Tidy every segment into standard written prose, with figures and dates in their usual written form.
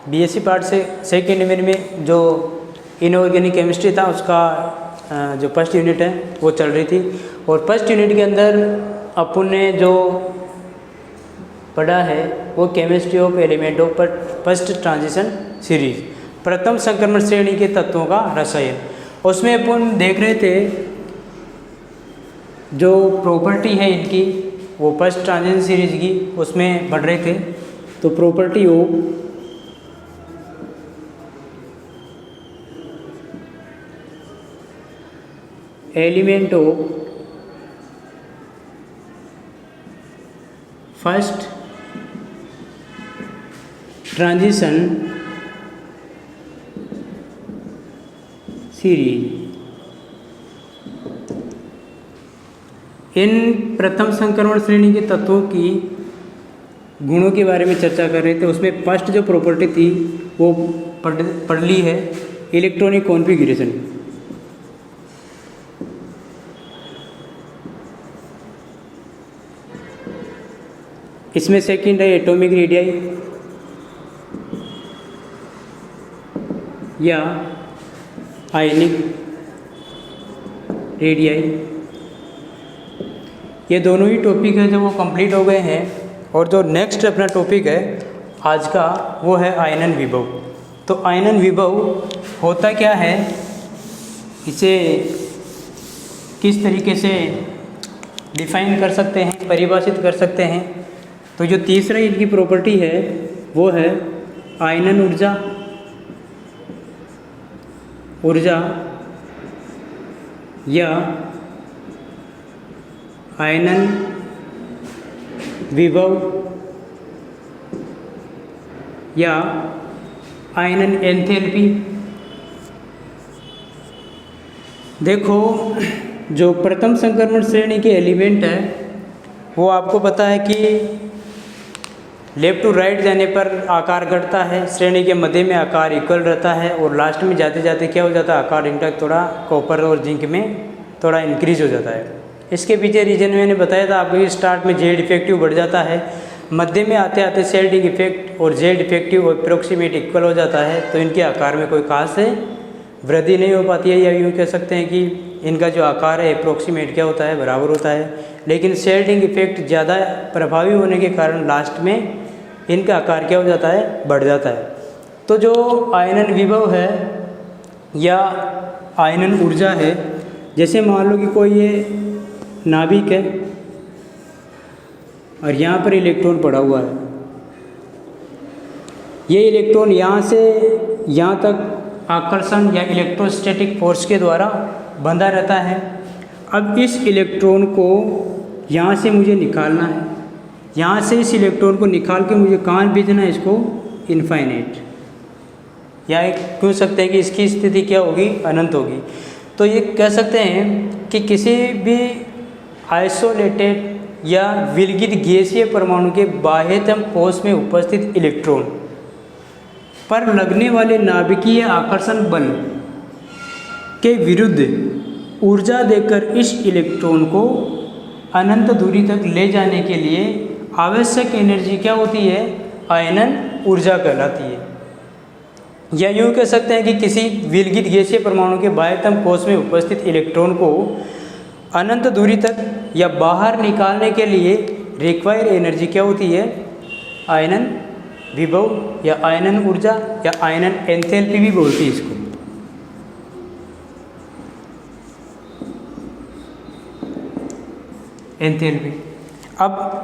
BSc part से second year में जो इनऑर्गेनिक केमिस्ट्री था उसका जो फर्स्ट यूनिट है वो चल रही थी। और फर्स्ट यूनिट के अंदर अपन ने जो पढ़ा है वो chemistry of element of first transition series, प्रथम संक्रमण श्रेणी के तत्वों का रसायन। उसमें अपन देख रहे थे जो प्रॉपर्टी है इनकी वो फर्स्ट ट्रांजिशन सीरीज की उसमें पढ़ रहे थे। तो property of element of first transition series, इन प्रथम संक्रमण श्रेणी के तत्वों की गुणों के बारे में चर्चा कर रहे थे। उसमें फर्स्ट जो प्रॉपर्टी थी वो पढ़ ली है, इलेक्ट्रॉनिक कॉन्फ़िगरेशन। इसमें सेकंड है एटॉमिक रेडियाई या आयनिक रेडियाई। ये दोनों ही टॉपिक है जो वो कंप्लीट हो गए हैं। और जो नेक्स्ट अपना टॉपिक है आज का वो है आयनन विभव। तो आयनन विभव होता क्या है, इसे किस तरीके से डिफाइन कर सकते हैं, परिभाषित कर सकते हैं। तो जो तीसरा इनकी प्रॉपर्टी है वो है आयनन ऊर्जा, या आयनन विभव या आयनन एंथैल्पी। देखो जो प्रथम संक्रमण श्रेणी के एलिमेंट है वो आपको पता है कि लेफ्ट टू राइट जाने पर आकार घटता है, श्रेणी के मध्य में आकार इक्वल रहता है और लास्ट में जाते जाते क्या हो जाता है, आकार इंटैक्ट थोड़ा कॉपर और जिंक में थोड़ा इंक्रीज हो जाता है। इसके पीछे रीजन मैंने बताया था आपको कि स्टार्ट में जेड इफेक्टिव बढ़ जाता है, मध्य में आते आते शेल्डिंग इफेक्ट और जेड इफेक्टिव और अप्रोक्सीमेट इक्वल हो जाता है। तो इनके आकार में कोई खास वृद्धि नहीं हो पाती है, या यूँ कह सकते हैं कि इनका जो आकार है अप्रोक्सीमेट क्या होता है, बराबर होता है। लेकिन शेल्डिंग इफेक्ट ज़्यादा प्रभावी होने के कारण लास्ट में इनका आकार क्या हो जाता है, बढ़ जाता है। तो जो आयनन विभव है या आयनन ऊर्जा है, जैसे मान लो कि कोई ये नाभिक है और यहाँ पर इलेक्ट्रॉन पड़ा हुआ है। ये इलेक्ट्रॉन यहाँ से यहाँ तक आकर्षण या इलेक्ट्रोस्टैटिक फोर्स के द्वारा बंधा रहता है। अब इस इलेक्ट्रॉन को यहाँ से मुझे निकालना है, यहाँ से इस इलेक्ट्रॉन को निकाल के मुझे कहाँ भेजना है, इसको इनफाइनाइट, या कह सकते हैं कि इसकी स्थिति क्या होगी, अनंत होगी। तो ये कह सकते हैं कि किसी भी आइसोलेटेड या विलगित गैसीय परमाणु के बाह्यतम कोश में उपस्थित इलेक्ट्रॉन पर लगने वाले नाभिकीय आकर्षण बल के विरुद्ध ऊर्जा देकर इस इलेक्ट्रॉन को अनंत दूरी तक ले जाने के लिए आवश्यक एनर्जी क्या होती है, आयनन ऊर्जा कहलाती है। या यूँ कह सकते हैं कि किसी विलगित गैसीय परमाणु के बाह्यतम कोश में उपस्थित इलेक्ट्रॉन को अनंत दूरी तक या बाहर निकालने के लिए रिक्वायर एनर्जी क्या होती है, आयनन विभव या आयनन ऊर्जा या आयनन एंथैल्पी भी बोलती है इसको। एंथैल्पी। अब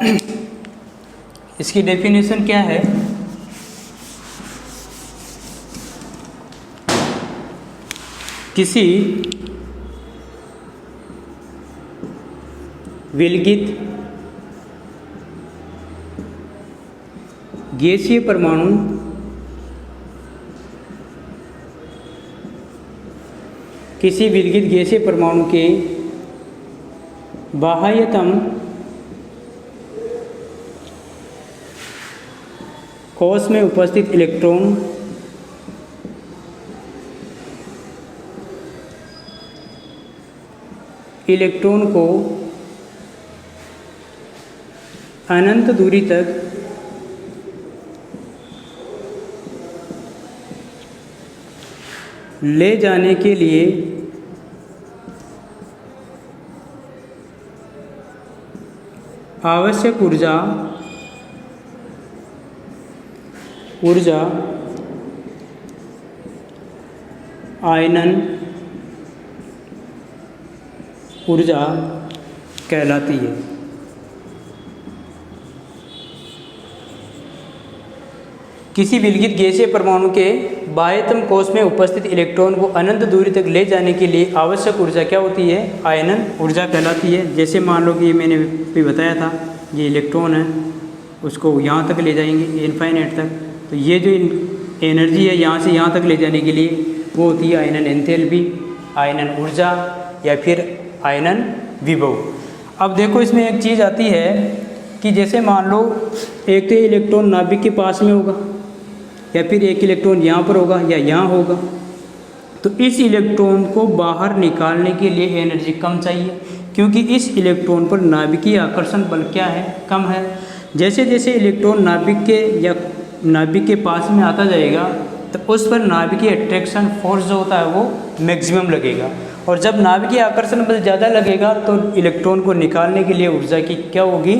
इसकी डेफिनेशन क्या है, किसी विलगित गैसीय परमाणु किसी विलगित गैसीय परमाणु के बाह्यतम कोश में उपस्थित इलेक्ट्रॉन को अनंत दूरी तक ले जाने के लिए आवश्यक ऊर्जा आयनन ऊर्जा कहलाती है। किसी विलगित गैसीय परमाणु के बाह्यतम कोश में उपस्थित इलेक्ट्रॉन को अनंत दूरी तक ले जाने के लिए आवश्यक ऊर्जा क्या होती है? आयनन ऊर्जा कहलाती है। जैसे मान लो कि ये मैंने भी बताया था, ये इलेक्ट्रॉन है, उसको यहाँ तक ले जाएंगे इनफाइनाइट तक, तो ये जो एनर्जी है यहाँ से यहाँ तक ले जाने के लिए वो होती है आयनन एंथैल्पी, आयनन ऊर्जा या फिर आयनन विभव। अब देखो इसमें एक चीज़ आती है कि जैसे मान लो एक तो इलेक्ट्रॉन नाभिक के पास में होगा या फिर एक इलेक्ट्रॉन यहाँ पर होगा या यहाँ होगा, तो इस इलेक्ट्रॉन को बाहर निकालने के लिए एनर्जी कम चाहिए, क्योंकि इस इलेक्ट्रॉन पर नाभिकीय आकर्षण बल क्या है? कम है। जैसे जैसे इलेक्ट्रॉन नाभिक के या नाभिक के पास में आता जाएगा तो उस पर नाभिकीय अट्रैक्शन फोर्स जो होता है वो मैक्सिमम लगेगा, और जब नाभिकीय आकर्षण बल ज़्यादा लगेगा तो इलेक्ट्रॉन को निकालने के लिए ऊर्जा की क्या होगी?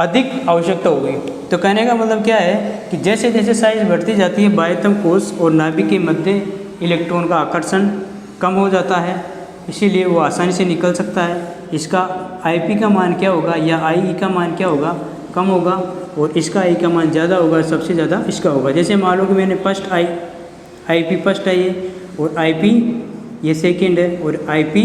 अधिक आवश्यकता होगी। तो कहने का मतलब क्या है कि जैसे जैसे साइज बढ़ती जाती है बाह्यतम कोश और नाभिक के मध्य इलेक्ट्रॉन का आकर्षण कम हो जाता है, इसीलिए वो आसानी से निकल सकता है। इसका Ip का मान क्या होगा या IE का मान क्या होगा? कम होगा, और इसका I का मान ज़्यादा होगा, सबसे ज़्यादा इसका होगा। जैसे मान लो कि मैंने फर्स्ट IP फर्स्ट है ये, और IP ये सेकंड है, और IP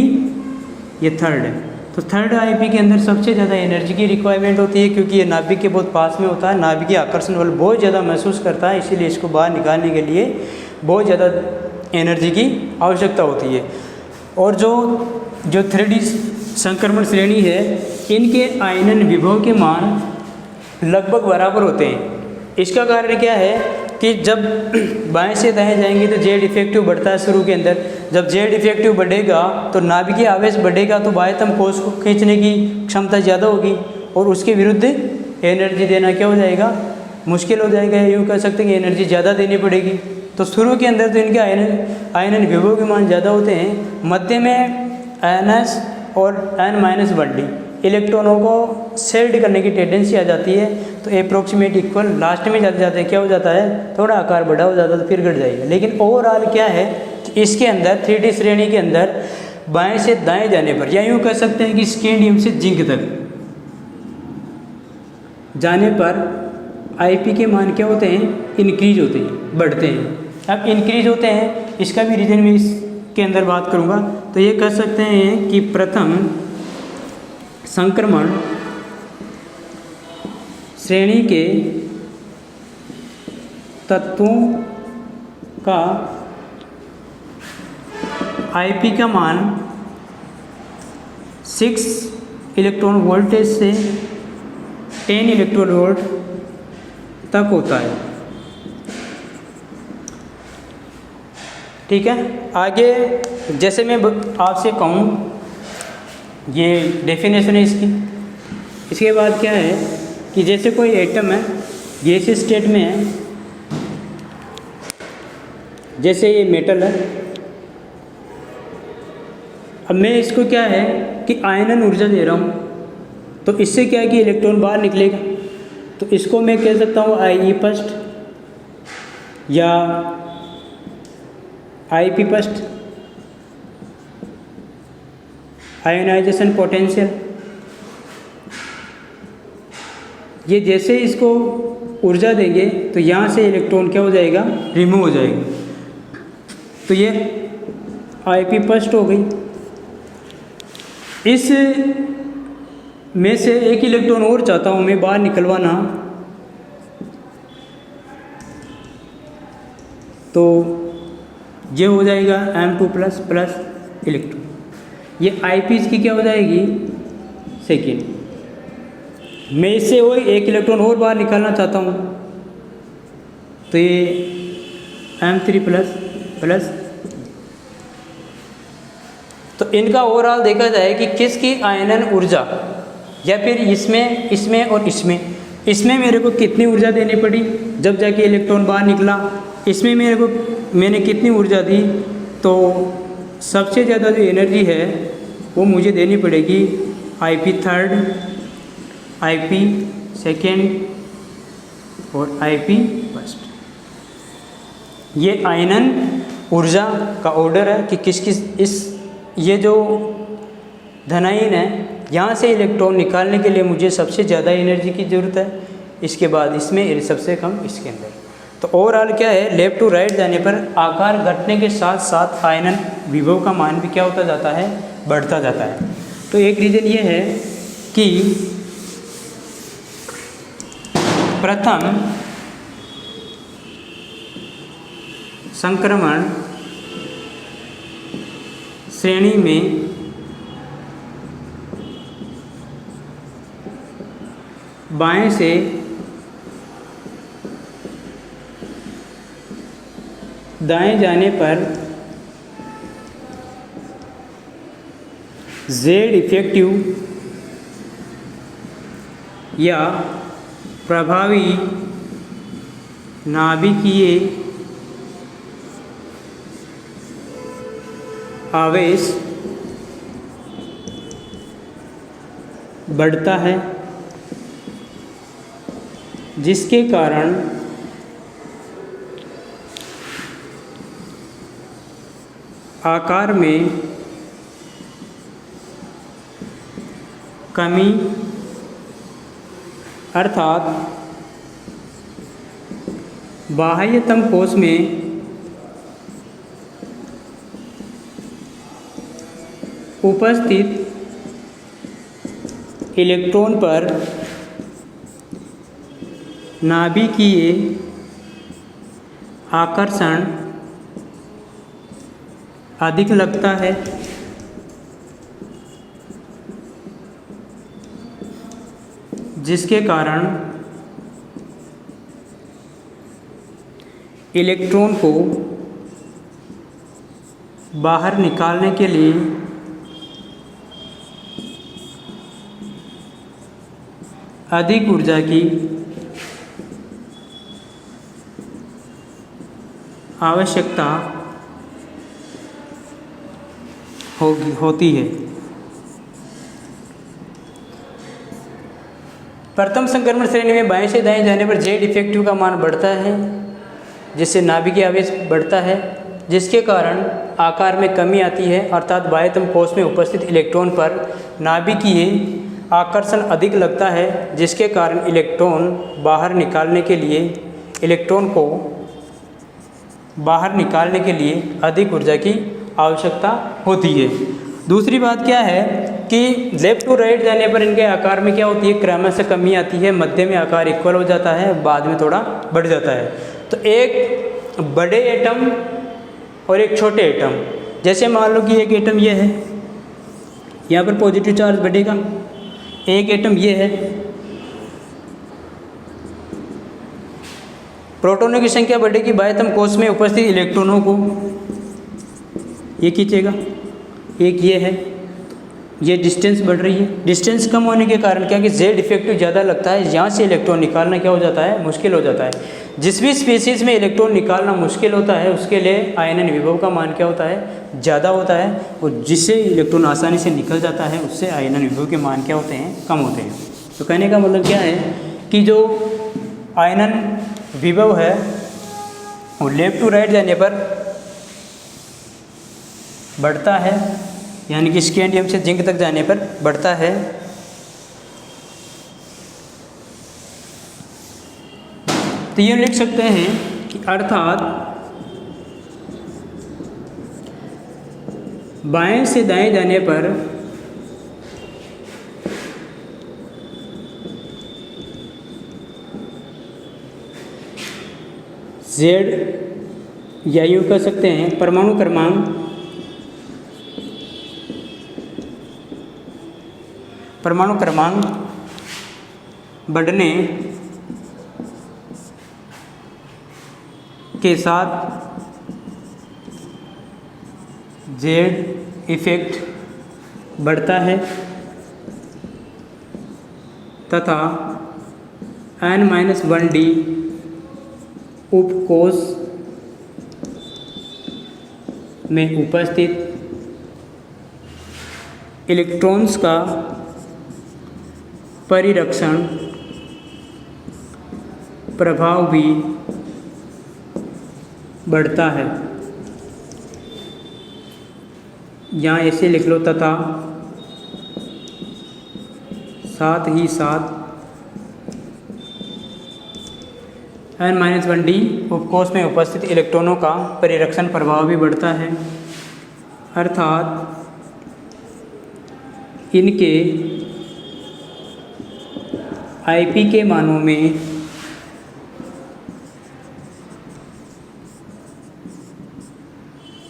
ये थर्ड है। तो थर्ड IP के अंदर सबसे ज़्यादा एनर्जी की रिक्वायरमेंट होती है, क्योंकि ये नाभिक के बहुत पास में होता है, नाभिकीय आकर्षण बल बहुत ज़्यादा महसूस करता है, इसीलिए इसको बाहर निकालने के लिए बहुत ज़्यादा एनर्जी की आवश्यकता होती है। और जो 3D संक्रमण श्रेणी है, इनके आयनन विभव के मान लगभग बराबर होते हैं। इसका कारण क्या है कि जब बाएं से दाएं जाएंगे तो जेड इफेक्टिव बढ़ता है शुरू के अंदर। जब जेड इफेक्टिव बढ़ेगा तो नाभिकीय आवेश बढ़ेगा, तो बाह्यतम कोश को खींचने की क्षमता ज़्यादा होगी, और उसके विरुद्ध एनर्जी देना क्या हो जाएगा? मुश्किल हो जाएगा। यूँ कह सकते हैं कि एनर्जी ज़्यादा देनी पड़ेगी। तो शुरू के अंदर तो इनके आयनन विभव के मान ज़्यादा होते हैं। मध्य में NS और N-1D इलेक्ट्रॉनों को शेल्ड करने की टेंडेंसी आ जाती है, तो अप्रोक्सीमेट इक्वल लास्ट में जाते जाते क्या हो जाता है? थोड़ा आकार बड़ा हो जाता है, तो फिर घट जाएगा। लेकिन ओवरऑल क्या है कि इसके अंदर 3D श्रेणी के अंदर बाएं से दाएं जाने पर, या यूँ कह सकते हैं कि स्कैंडियम से जिंक तक जाने पर IP के मान क्या होते हैं? इंक्रीज होते हैं, बढ़ते हैं। अब इंक्रीज होते हैं, इसका भी रीज़न मैं इसके अंदर बात करूँगा। तो ये कह सकते हैं कि प्रथम संक्रमण श्रेणी के तत्वों का IP का मान 6 इलेक्ट्रॉन वोल्टेज से 10 इलेक्ट्रॉन वोल्ट तक होता है। ठीक है, आगे जैसे मैं आपसे कहूँ, ये डेफिनेशन है इसकी। इसके बाद क्या है कि जैसे कोई एटम है गैसीय स्टेट में है, जैसे ये मेटल है, अब मैं इसको क्या है कि आयनन ऊर्जा दे रहा हूँ, तो इससे क्या है कि इलेक्ट्रॉन बाहर निकलेगा। तो इसको मैं कह सकता हूँ IE फर्स्ट या IP फर्स्ट, आयोनाइजेशन पोटेंशियल। ये जैसे इसको ऊर्जा देंगे तो यहाँ से इलेक्ट्रॉन क्या हो जाएगा? रिमूव हो जाएगा। तो ये IP फर्स्ट हो गई। इस में से एक इलेक्ट्रॉन और चाहता हूँ मैं बाहर निकलवाना, तो ये हो जाएगा M2+ इलेक्ट्रॉन। ये IP इसकी क्या हो जाएगी? सेकेंड। मैं इससे वो एक इलेक्ट्रॉन और बाहर निकालना चाहता हूँ, तो ये M3+। तो इनका ओवरऑल देखा जाए कि किसकी आयनन ऊर्जा, या फिर इसमें और इसमें मेरे को कितनी ऊर्जा देनी पड़ी जब जाके इलेक्ट्रॉन बाहर निकला, इसमें मैंने कितनी ऊर्जा दी तो सबसे ज़्यादा जो एनर्जी है वो मुझे देनी पड़ेगी Ip थर्ड, Ip सेकेंड और Ip फर्स्ट। ये आयनन ऊर्जा का ऑर्डर है कि किस किस ये जो धनायन है यहाँ से इलेक्ट्रॉन निकालने के लिए मुझे सबसे ज़्यादा एनर्जी की ज़रूरत है, इसके बाद इसमें सबसे कम इसके अंदर। तो ओवरऑल क्या है, लेफ्ट टू राइट जाने पर आकार घटने के साथ साथ आयनन विभव का मान भी क्या होता जाता है, बढ़ता जाता है। तो एक रीज़न ये है कि प्रथम संक्रमण श्रेणी में बाएं से दाएं जाने पर जेड इफेक्टिव या प्रभावी नाभिकीय आवेश बढ़ता है, जिसके कारण आकार में कमी अर्थात बाह्यतम कोश में उपस्थित इलेक्ट्रॉन पर नाभिकीय आकर्षण अधिक लगता है, जिसके कारण इलेक्ट्रॉन को बाहर निकालने के लिए अधिक ऊर्जा की आवश्यकता होती है। प्रथम संक्रमण श्रेणी में बाएं से दाएं जाने पर जेड इफेक्टिव का मान बढ़ता है, जिससे नाभिकीय आवेश बढ़ता है, जिसके कारण आकार में कमी आती है, अर्थात बाह्यतम कोश में उपस्थित इलेक्ट्रॉन पर नाभिकीय आकर्षण अधिक लगता है, जिसके कारण इलेक्ट्रॉन को बाहर निकालने के लिए अधिक ऊर्जा की आवश्यकता होती है। दूसरी बात क्या है कि लेफ्ट टू राइट जाने पर इनके आकार में क्या होती है, क्रमशः से कमी आती है, मध्य में आकार इक्वल हो जाता है, बाद में थोड़ा बढ़ जाता है। तो एक बड़े एटम और एक छोटे एटम, जैसे मान लो कि एक एटम ये है, यहाँ पर पॉजिटिव चार्ज बढ़ेगा, एक एटम ये है, प्रोटॉनों की संख्या बढ़ेगी, बाह्यतम कोश में उपस्थित इलेक्ट्रॉनों को ये खींचेगा, एक ये है, ये डिस्टेंस बढ़ रही है। डिस्टेंस कम होने के कारण क्या कि जेड इफेक्टिव ज़्यादा लगता है, यहाँ से इलेक्ट्रॉन निकालना क्या हो जाता है, मुश्किल हो जाता है। जिस भी स्पीसीज़ में इलेक्ट्रॉन निकालना मुश्किल होता है उसके लिए आयनन विभव का मान क्या होता है, ज़्यादा होता है, और जिससे इलेक्ट्रॉन आसानी से निकल जाता है उससे आयनन विभव के मान क्या होते हैं, कम होते हैं। तो कहने का मतलब क्या है कि जो आयनन विभव है वो लेफ्ट टू राइट जाने पर बढ़ता है, यानी कि स्कैंडियम से जिंक तक जाने पर बढ़ता है। तो ये लिख सकते हैं कि अर्थात बाएं से दाएं जाने पर जेड या यूँ कह सकते हैं परमाणु क्रमांक बढ़ने के साथ जेड इफेक्ट बढ़ता है तथा n-1d उपकोश में उपस्थित इलेक्ट्रॉन्स का परिरक्षण प्रभाव भी बढ़ता है। यहाँ ऐसे लिख लो, तथा साथ ही साथ n-1d उपकोष में उपस्थित इलेक्ट्रॉनों का परिरक्षण प्रभाव भी बढ़ता है, अर्थात इनके Ip के मानों में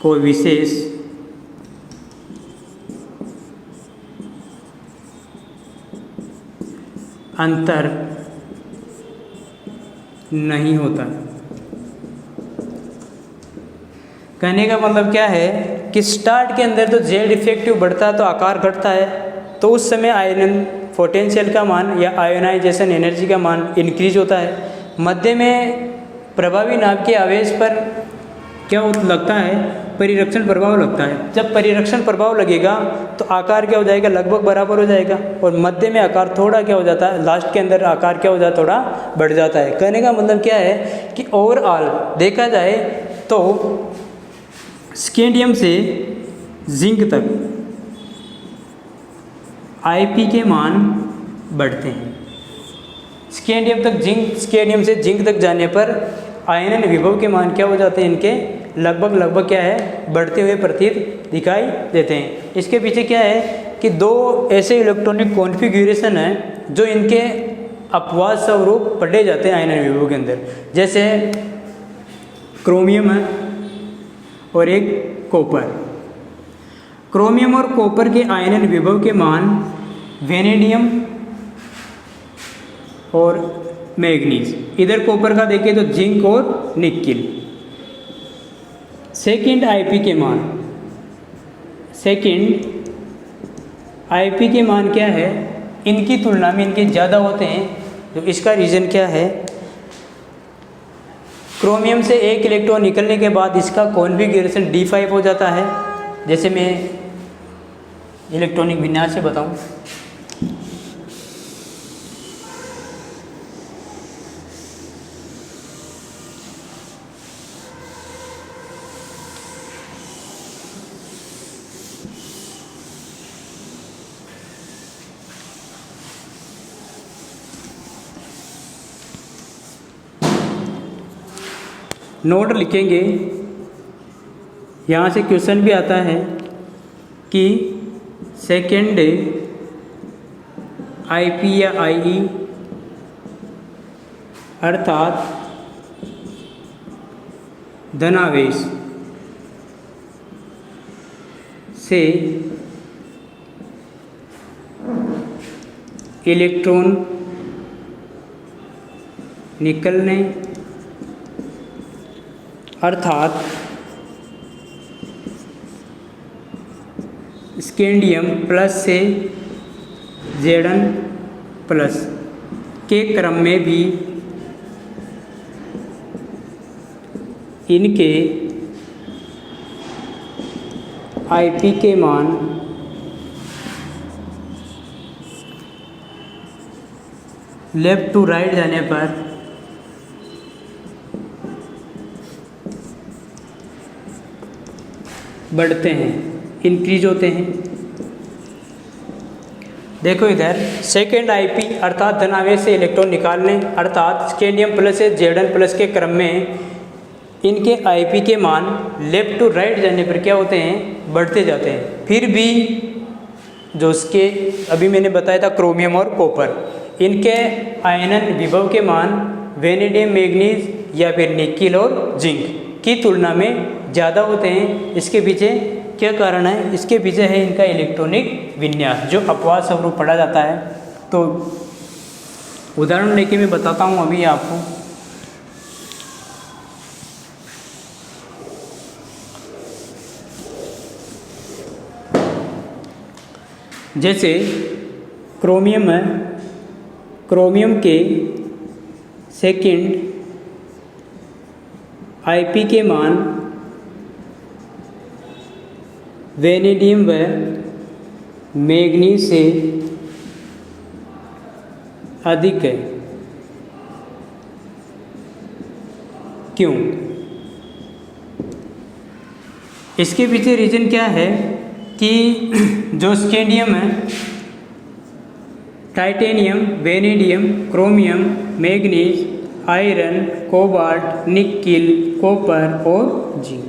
कोई विशेष अंतर नहीं होता। कहने का मतलब क्या है कि स्टार्ट के अंदर तो जेड इफेक्टिव बढ़ता है तो आकार घटता है, तो उस समय आयनन पोटेंशियल का मान या आयोनाइजेशन एनर्जी का मान इंक्रीज होता है। मध्य में प्रभावी नाभ के आवेश पर क्या लगता है, परिरक्षण प्रभाव लगता है। जब परिरक्षण प्रभाव लगेगा तो आकार क्या हो जाएगा, लगभग बराबर हो जाएगा, और मध्य में आकार थोड़ा क्या हो जाता है, लास्ट के अंदर आकार क्या हो जाता है, थोड़ा बढ़ जाता है। कहने का मतलब क्या है कि ओवरऑल देखा जाए तो स्कैंडियम से जिंक तक Ip के मान बढ़ते हैं। स्कैंडियम से जिंक तक जाने पर आयनन विभव के मान क्या हो जाते हैं, इनके लगभग क्या है, बढ़ते हुए प्रतीत दिखाई देते हैं। इसके पीछे क्या है कि दो ऐसे इलेक्ट्रॉनिक कॉन्फ़िगरेशन हैं जो इनके अपवाद स्वरूप पढ़े जाते हैं आयनन विभव के अंदर, जैसे क्रोमियम है और एक कॉपर। क्रोमियम और कॉपर के आयनन विभव के मान वेनेडियम और मैग्नीज, इधर कॉपर का देखें तो जिंक और निकिल। सेकंड Ip के मान क्या है, इनकी तुलना में इनके ज़्यादा होते हैं। तो इसका रीज़न क्या है, क्रोमियम से एक इलेक्ट्रॉन निकलने के बाद इसका कॉन्फ़िगरेशन D5 हो जाता है। जैसे मैं इलेक्ट्रॉनिक विन्यास से बताऊं, नोट लिखेंगे। यहाँ से क्वेश्चन भी आता है कि सेकेंड Ip या IE अर्थात धनावेश से इलेक्ट्रॉन निकलने अर्थात स्कैंडियम प्लस से Zn प्लस के क्रम में भी इनके Ip के मान लेफ्ट टू राइट जाने पर बढ़ते हैं, इंक्रीज होते हैं। देखो इधर सेकेंड Ip अर्थात धनावेश से इलेक्ट्रॉन निकालने अर्थात स्कैंडियम प्लस से Zn प्लस के क्रम में इनके Ip के मान लेफ्ट टू राइट जाने पर क्या होते हैं, बढ़ते जाते हैं। फिर भी जो उसके अभी मैंने बताया था क्रोमियम और कॉपर, इनके आयनन विभव के मान वेनेडियम, मैग्नीज या फिर निकिल और जिंक की तुलना में ज़्यादा होते हैं। इसके पीछे क्या कारण है, इसके पीछे है इनका इलेक्ट्रॉनिक विन्यास जो अपवाद स्वरूप पढ़ा जाता है। तो उदाहरण लेके मैं बताता हूँ अभी आपको। जैसे क्रोमियम है, क्रोमियम के सेकंड Ip के मान वेनेडियम व मैग्नीज से अधिक है। क्यों? इसके पीछे रीजन क्या है कि जो स्कैंडियम है, titanium, vanadium, chromium, manganese, iron, cobalt, nickel, copper और जिंक,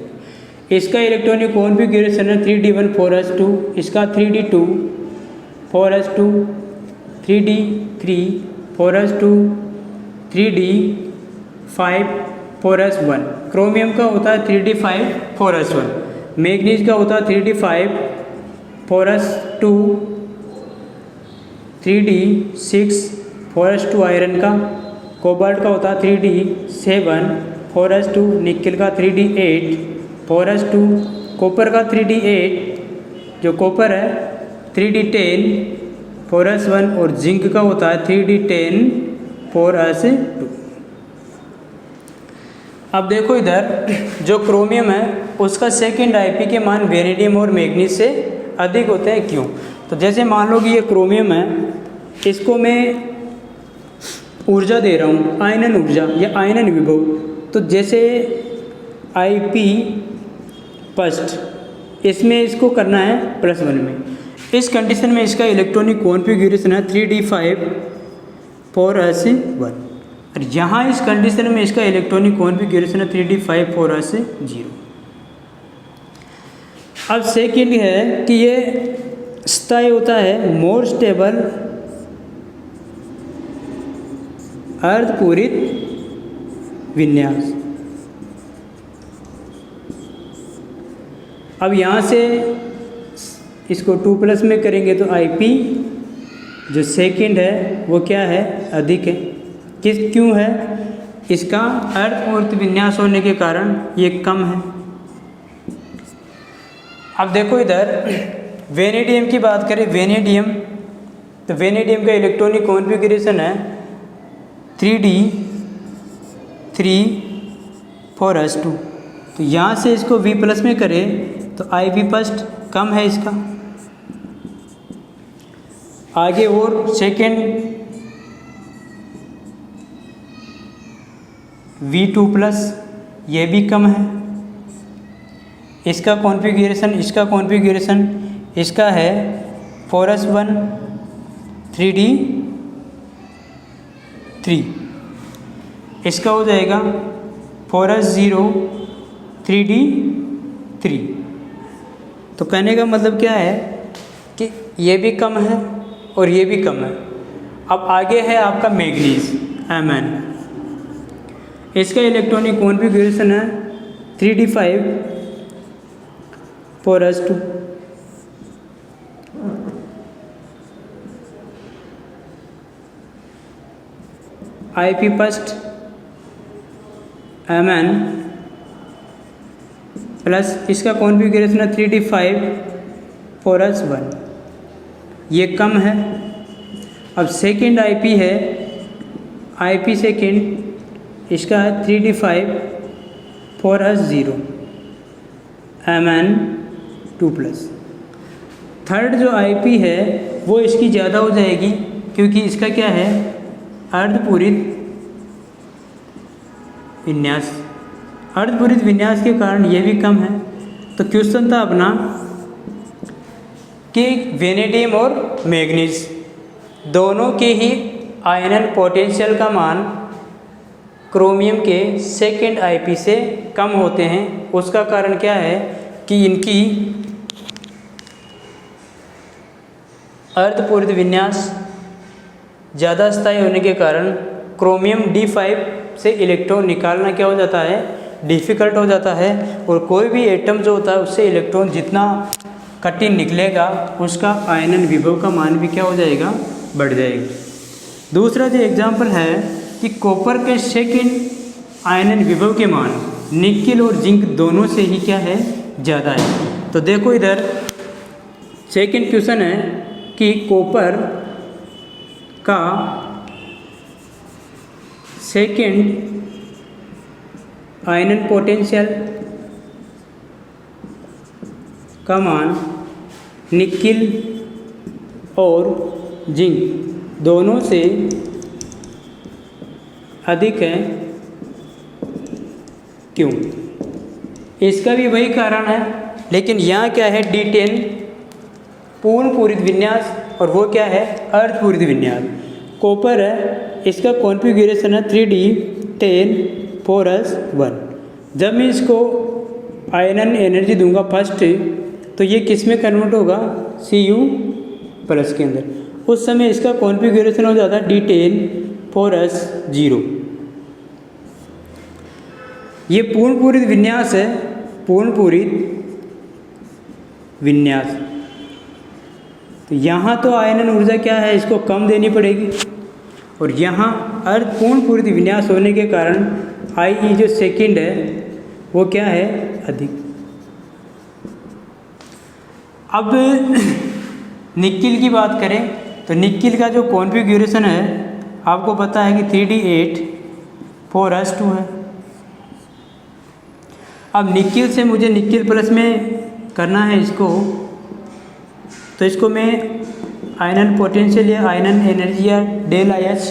इसका इलेक्ट्रॉनिक कॉन्फ़िगरेशन है 3d1 4s2, इसका 3d2 4s2, 3d3 4s2, 3d5 4s1। Chromium का होता है 3d5 4s1, मैग्नीज का होता है 3d5 4s2, 3d6 4s2 iron का, कोबाल्ट का होता है 3d7 4s2, निकिल का 3d8 4s2, कॉपर का 3d8 जो कॉपर है 3d10 4s1 और जिंक का होता है 3d10 4s2। अब देखो इधर जो क्रोमियम है उसका सेकंड आईपी के मान वेनेडियम और मैग्नीज से अधिक होते हैं। क्यों? तो जैसे मान लो कि ये क्रोमियम है, इसको मैं ऊर्जा दे रहा हूँ, आयनन ऊर्जा या आयनन विभव। तो जैसे आईपी फर्स्ट, इसमें इसको करना है +1 में। इस कंडीशन में इसका इलेक्ट्रॉनिक कॉन्फ़िगरेशन है 3d5 4s1, और यहाँ इस कंडीशन में इसका इलेक्ट्रॉनिक कॉन्फ़िगरेशन है 3d5 4s0। अब सेकेंड है कि ये स्थायी होता है, मोर स्टेबल अर्धपूरित विन्यास। अब यहाँ से इसको 2+ में करेंगे तो आईपी जो सेकंड है वो क्या है, अधिक है। क्यों है? इसका अर्धपूरित विन्यास होने के कारण ये कम है। अब देखो इधर वेनेडियम की बात करें, वेनेडियम, तो वेनेडियम का इलेक्ट्रॉनिक कॉन्फ़िगरेशन है 3d3 4s2। तो यहाँ से इसको V+ में करें तो आईपी फर्स्ट कम है इसका। आगे और सेकेंड V2+, ये भी कम है। इसका कॉन्फ़िगरेशन इसका है 4s1 3d3, इसका हो जाएगा 4s0 3d3। तो कहने का मतलब क्या है कि ये भी कम है और ये भी कम है। अब आगे है आपका मैग्नीज Mn, इसका इलेक्ट्रॉनिक कॉन्फ़िगरेशन है 3d5 4s2। IP first Mn plus इसका कॉन्फ़िगरेशन है 3d5 4s1, ये कम है। अब सेकेंड आईपी है, आईपी सेकेंड इसका है 3d5 4s0 Mn2+। थर्ड जो आईपी है वो इसकी ज़्यादा हो जाएगी, क्योंकि इसका क्या है, अर्धपूरित विन्यास। अर्धपूरित विन्यास के कारण ये भी कम है। तो क्वेश्चन था अपना कि वेनेडियम और मैग्नीज दोनों के ही आयनन पोटेंशियल का मान क्रोमियम के सेकेंड आईपी से कम होते हैं। उसका कारण क्या है कि इनकी अर्धपूरित विन्यास ज़्यादा स्थायी होने के कारण क्रोमियम D5 से इलेक्ट्रॉन निकालना क्या हो जाता है, डिफ़िकल्ट हो जाता है। और कोई भी एटम जो होता है उससे इलेक्ट्रॉन जितना कठिन निकलेगा उसका आयनन विभव का मान भी क्या हो जाएगा, बढ़ जाएगा। दूसरा जो एग्जाम्पल है कि कॉपर के सेकेंड आयनन विभव के मान निकिल और जिंक दोनों से ही क्या है, ज़्यादा है। तो देखो इधर सेकेंड क्वेश्चन है कि कॉपर का सेकेंड आयनन पोटेंशियल का मान निकिल और जिंक दोनों से अधिक है, क्यों? इसका भी वही कारण है, लेकिन यहाँ क्या है, D10 पूर्ण पूरित विन्यास और वो क्या है, अर्ध पूरित विन्यास। कॉपर है, इसका कॉन्फ़िगरेशन है 3D10 4s1। जब मैं इसको आयनन एनर्जी दूंगा फर्स्ट, तो ये किस में कन्वर्ट होगा, Cu+ के अंदर। उस समय इसका कॉन्फ़िगरेशन हो जाता है D10 4s0। ये पूर्ण पूरित विन्यास है, पूर्ण पूरित विन्यास। तो यहाँ तो आयनन ऊर्जा क्या है, इसको कम देनी पड़ेगी, और यहाँ अर्ध पूर्ण पूरित विन्यास होने के कारण IE जो सेकंड है वो क्या है, अधिक। अब निकिल की बात करें तो निकिल का जो कॉन्फ़िगरेशन है आपको पता है कि 3D8 4s2 है। अब निकिल से मुझे निकिल प्लस में करना है इसको, तो इसको मैं आयनन पोटेंशियल या आयनन एनर्जी या डेल IH,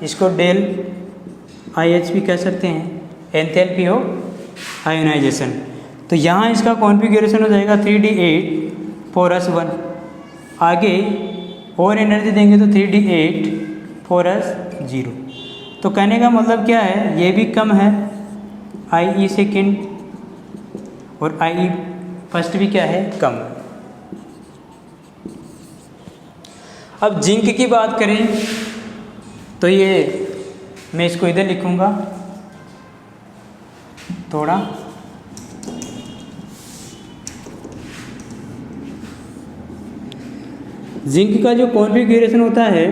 इसको डेल IH भी कह सकते हैं, एंथैल्पी ऑफ आयोनाइजेशन। तो यहाँ इसका कॉन्फ़िगरेशन हो जाएगा 3D8 4s1। आगे और एनर्जी देंगे तो 3D8 4s0। तो कहने का मतलब क्या है, ये भी कम है, IE सेकेंड और IE फर्स्ट भी क्या है, कम। अब जिंक की बात करें तो ये मैं इसको इधर लिखूंगा थोड़ा। जिंक का जो कॉन्फ़िगरेशन होता है,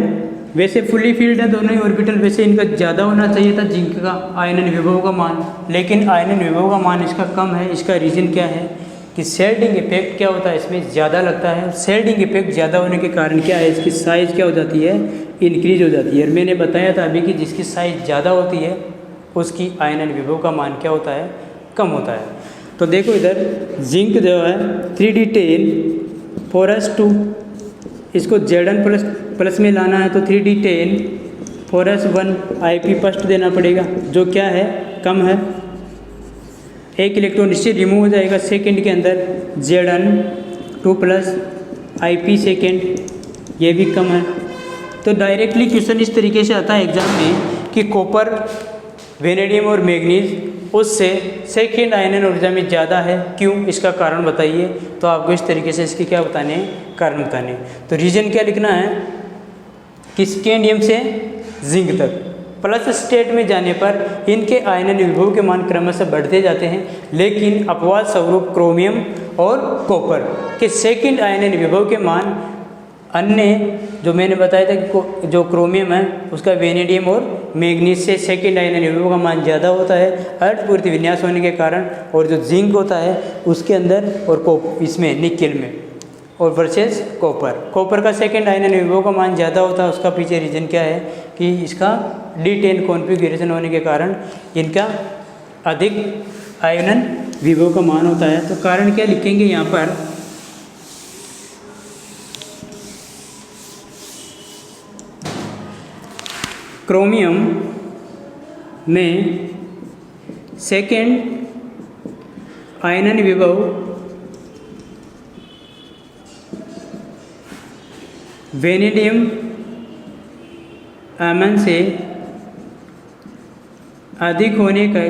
वैसे फुली फील्ड है दोनों ही ऑर्बिटल, वैसे इनका ज़्यादा होना चाहिए था जिंक का आयनन विभव का मान, लेकिन आयनन विभव का मान इसका कम है। इसका रीज़न क्या है कि शेल्डिंग इफेक्ट क्या होता है, इसमें ज़्यादा लगता है। शेल्डिंग इफेक्ट ज़्यादा होने के कारण क्या है, इसकी साइज़ क्या हो जाती है, इंक्रीज हो जाती है। और मैंने बताया था अभी कि जिसकी साइज़ ज़्यादा होती है उसकी आयनन विभव का मान क्या होता है, कम होता है। तो देखो इधर जिंक जो है 3D10 4s2, इसको Zn++ में लाना है तो 3D10 4s1 IP फर्स्ट देना पड़ेगा, जो क्या है, कम है। एक इलेक्ट्रॉन इससे रिमूव हो जाएगा सेकंड के अंदर, Zn2+ IP सेकेंड, ये भी कम है। तो डायरेक्टली क्वेश्चन इस तरीके से आता है एग्जाम में कि कॉपर, वेनेडियम और मैग्नीज उससे सेकेंड आयनन ऊर्जा में ज़्यादा है, क्यों, इसका कारण बताइए। तो आपको इस तरीके से इसके क्या बताने हैं, कारण बताने। तो रीजन क्या लिखना है कि स्कैंडियम से जिंक तक प्लस स्टेट में जाने पर इनके आयनन विभव के मान क्रमशः बढ़ते जाते हैं, लेकिन अपवाद स्वरूप क्रोमियम और कॉपर के सेकंड आयनन विभव के मान अन्य जो मैंने बताया था कि जो क्रोमियम है उसका वेनेडियम और मैग्नीज से सेकंड आयनन विभव का मान ज़्यादा होता है अर्धपूरित विन्यास होने के कारण, और जो जिंक होता है उसके अंदर और इसमें निकिल में और वर्सेस कॉपर का सेकंड आयनन विभव का मान ज़्यादा होता है। उसका पीछे रीजन क्या है कि इसका D10 कॉन्फ़िगरेशन होने के कारण इनका अधिक आयनन विभव का मान होता है। तो कारण क्या लिखेंगे यहाँ पर, क्रोमियम में सेकेंड आयनन विभव वेनेडियम Mn से अधिक होने का,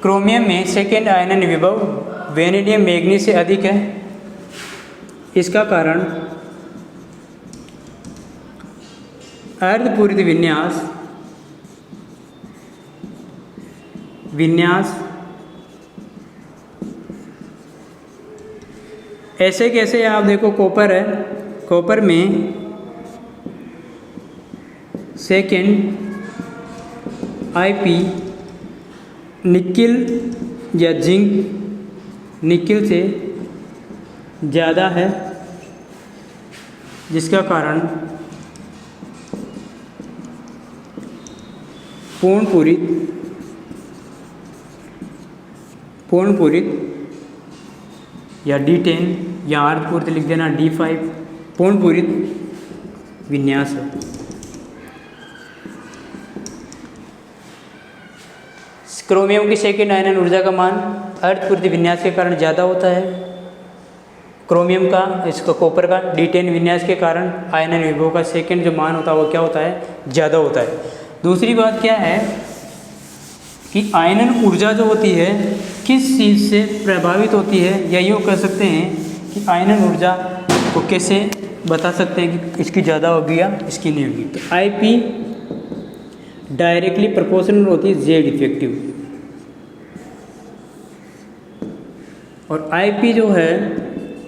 क्रोमियम में सेकेंड आयनन विभव वेनेडियम मैग्नीज से अधिक है। इसका कारण अर्धपूरित विन्यास ऐसे कैसे, आप देखो कॉपर है, कॉपर में सेकेंड IP निकिल या जिंक निकिल से ज़्यादा है, जिसका कारण पूर्ण पूरित पूर्ण पूरित या D10 या अर्धपूरित लिख देना D5 पूर्ण पूरित विन्यास है। क्रोमियम की सेकेंड आयनन ऊर्जा का मान अर्धपूरित विन्यास के कारण ज़्यादा होता है। क्रोमियम का इसका कॉपर का D10 विन्यास के कारण आयनन विभव का सेकेंड जो मान होता है वो क्या होता है, ज़्यादा होता है। दूसरी बात क्या है कि आयनन ऊर्जा जो होती है किस चीज़ से प्रभावित होती है, या यूँ कह सकते हैं कि आयनन ऊर्जा को कैसे बता सकते हैं कि इसकी ज़्यादा होगी या इसकी नहीं होगी। तो IP डायरेक्टली प्रोपोर्शनल होती है Z इफेक्टिव, और IP जो है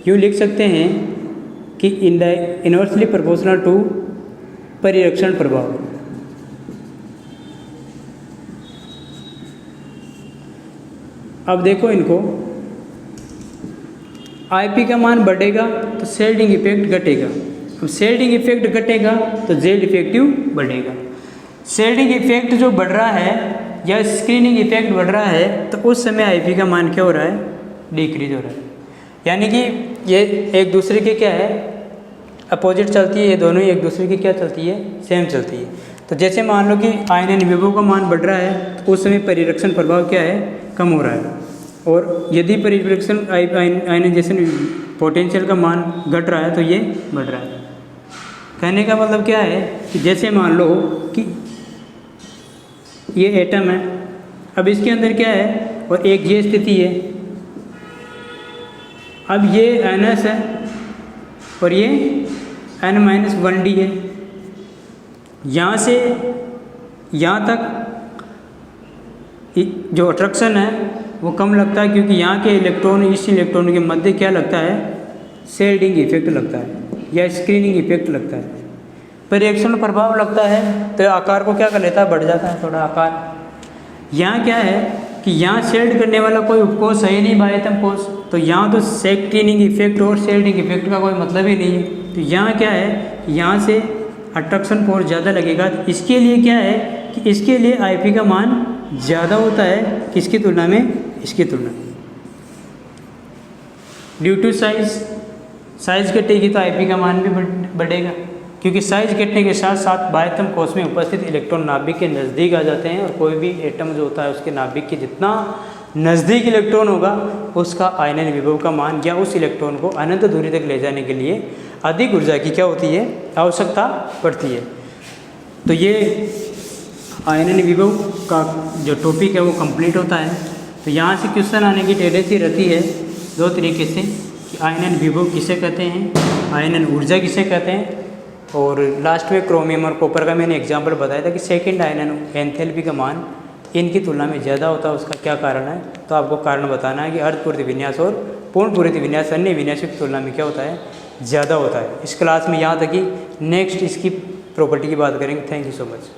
यूँ लिख सकते हैं कि इनवर्सली प्रोपोर्शनल टू परिरक्षण प्रभाव। अब देखो इनको, IP का मान बढ़ेगा तो शेल्डिंग इफेक्ट घटेगा। अब शेल्डिंग इफेक्ट घटेगा तो Z इफेक्टिव बढ़ेगा। शेल्डिंग इफेक्ट जो बढ़ रहा है या स्क्रीनिंग इफेक्ट बढ़ रहा है तो उस समय IP का मान क्या हो रहा है, डिक्रीज हो रहा है। यानी कि ये एक दूसरे के क्या है, अपोजिट चलती है, ये दोनों ही एक दूसरे की क्या चलती है, सेम चलती है। तो जैसे मान लो कि आयनन विभव का मान बढ़ रहा है तो उस समय परिरक्षण प्रभाव क्या है, कम हो रहा है। और यदि परिरक्षण आयनाइजेशन पोटेंशियल का मान घट रहा है तो ये बढ़ रहा है। कहने का मतलब क्या है कि जैसे मान लो कि ये एटम है, अब इसके अंदर क्या है और एक ये स्थिति है, अब ये NS है और ये N-1D है। यहाँ से यहाँ तक जो अट्रैक्शन है वो कम लगता है, क्योंकि यहाँ के इलेक्ट्रॉन इस इलेक्ट्रॉन के मध्य क्या लगता है, शेल्डिंग इफेक्ट लगता है या स्क्रीनिंग इफेक्ट लगता है, परिरक्षण प्रभाव लगता है। तो आकार को क्या कर लेता है, बढ़ जाता है थोड़ा आकार। यहाँ क्या है कि यहाँ शेल्ड करने वाला कोई उपकोष है ही नहीं, बाह्यतम कोष, तो यहाँ तो स्क्रीनिंग इफेक्ट और शेल्डिंग इफेक्ट का कोई मतलब ही नहीं है। तो यहाँ क्या है, यहाँ से अट्रैक्शन फोर्स ज़्यादा लगेगा। तो इसके लिए क्या है कि इसके लिए IP का मान ज़्यादा होता है किसकी तुलना में, इसकी तुलना में। ड्यू टू साइज घटेगी तो IP का मान भी बढ़ेगा, क्योंकि साइज घटने के साथ साथ बाह्यतम कोष में उपस्थित इलेक्ट्रॉन नाभिक के नज़दीक आ जाते हैं, और कोई भी एटम जो होता है उसके नाभिक के जितना नज़दीक इलेक्ट्रॉन होगा उसका आयनन विभव का मान या उस इलेक्ट्रॉन को अनंत दूरी तक ले जाने के लिए अधिक ऊर्जा की क्या होती है, आवश्यकता पड़ती है। तो ये आयनन विभव का जो टॉपिक है वो कंप्लीट होता है। तो यहाँ से क्वेश्चन आने की टेंडेंसी रहती है दो तरीके से कि आयनन विभव किसे कहते हैं, आयनन ऊर्जा किसे कहते हैं, और लास्ट में क्रोमियम और कॉपर का मैंने एग्जांपल बताया था कि सेकंड आयनन एंथैल्पी का मान इनकी तुलना में ज़्यादा होता है, उसका क्या कारण है। तो आपको कारण बताना है कि अर्धपूरित विन्यास और पूर्ण पूरित विन्यास अन्य विन्यासों की तुलना में क्या होता है, ज़्यादा होता है। इस क्लास में यहाँ तक कि नेक्स्ट इसकी प्रॉपर्टी की बात करेंगे। Thank you so much.